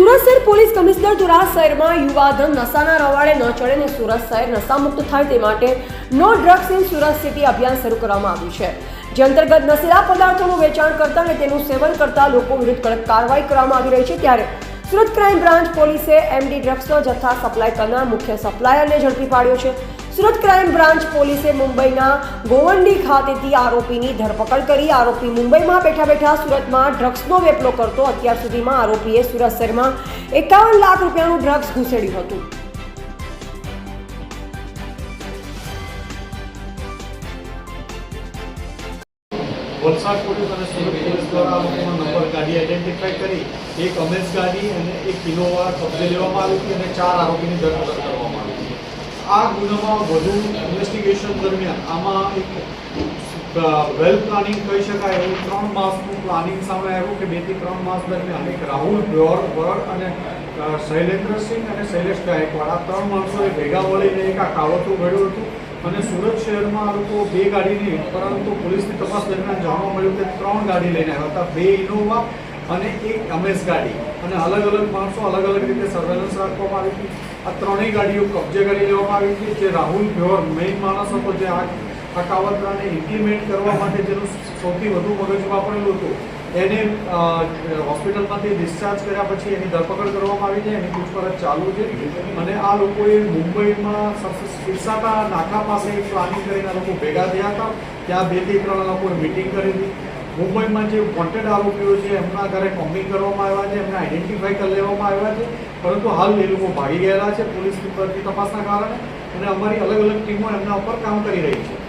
સુરત શહેર police commissioner દ્વારા શહેરમાં યુવાધન નશાના રવાડે ન ચડે અને સુરત શહેર નશામુક્ત થાય તે માટે no drugs in Surat city અભિયાન શરૂ કરવામાં આવ્યું છે, જે અંતર્ગત નશીલા પદાર્થોનું વેચાણ કરતા અને તેનું સેવન કરતા લોકો વિરુદ્ધ કડક કાર્યવાહી કરવામાં આવી રહી છે। ત્યારે સુરત ક્રાઇમ બ્રાન્ચ પોલીસે એમડી ડ્રગ્સનો જથ્થા સપ્લાય કરનાર મુખ્ય સપ્લાયરને ઝડપી પાડ્યો છે। સુરત ક્રાઇમ બ્રાન્ચ પોલીસે મુંબઈના ગોવંડી ખાતેથી આરોપીની ધરપકડ કરી। આરોપી મુંબઈમાં બેઠા બેઠા સુરતમાં ડ્રગ્સનો વેપલો કરતો। અત્યાર સુધીમાં આરોપીએ સુરત શહેરમાં 51 લાખ રૂપિયાનું ડ્રગ્સ ઘૂસેડ્યું હતું। વલસાડ પોલીસ અને સુરત પોલીસ દ્વારા આ લોકોનો નંબર ગાડી આઈડેન્ટિફાઈ કરી એક અમેઝ ગાડી અને એક ઇનોવા કબજે લેવામાં આવી હતી અને 4 આરોપીની ધરપકડ કરવામાં આવી હતી। આ ગુનામાં વધુ ઇન્વેસ્ટિગેશન દરમિયાન આમાં એક વેલ પ્લાનિંગ કહી શકાય એવું 3 માસનું પ્લાનિંગ સામે આવ્યું કે 2 થી 3 માસ દરમિયાન એક રાહુલ વડ અને શૈલેન્દ્રસિંહ અને શૈલેષ ગાયકવાડ આ 3 માણસોએ ભેગા મળીને એક આ કાવતરું ઘડ્યું હતું અને સુરત શહેરમાં આ લોકો 2 ગાડી નહીં પરંતુ પોલીસની તપાસ દરમિયાન જાણવા મળ્યું કે 3 ગાડી લઈને આવ્યા હતા, 2 ઇનોવા અને એક અમેઝ ગાડી અને અલગ અલગ માણસો અલગ અલગ રીતે સર્વેલન્સ રાખવામાં આવી હતી। આ 3 ગાડીઓ કબજે કરી લેવામાં આવી હતી। જે રાહુલ ભ્યોર મેઇન માણસ હતો, જે આ કાવતરાને ઇમ્પ્લિમેન્ટ કરવા માટે જેનું સૌથી વધુ મગજ વાપરેલું હતું, એને હોસ્પિટલમાંથી ડિસ્ચાર્જ કર્યા પછી એની ધરપકડ કરવામાં આવી છે, એની પૂછપરછ ચાલુ છે અને આ લોકોએ મુંબઈમાં સિરસાટા નાકા પાસે એક પ્લાનિંગ કરીને આ લોકો ભેગા થયા હતા। ત્યાં 2 થી 3 લોકોએ મિટિંગ કરી હતી। મુંબઈમાં જે વોન્ટેડ આરોપીઓ છે એમના ઘરે કોમ્બિંગ કરવામાં આવ્યા છે, એમને આઈડેન્ટિફાઈ કરી લેવામાં આવ્યા છે, પરંતુ હાલ એ લોકો ભાગી ગયેલા છે પોલીસની તપાસના કારણે અને અમારી અલગ અલગ ટીમો એમના ઉપર કામ કરી રહી છે।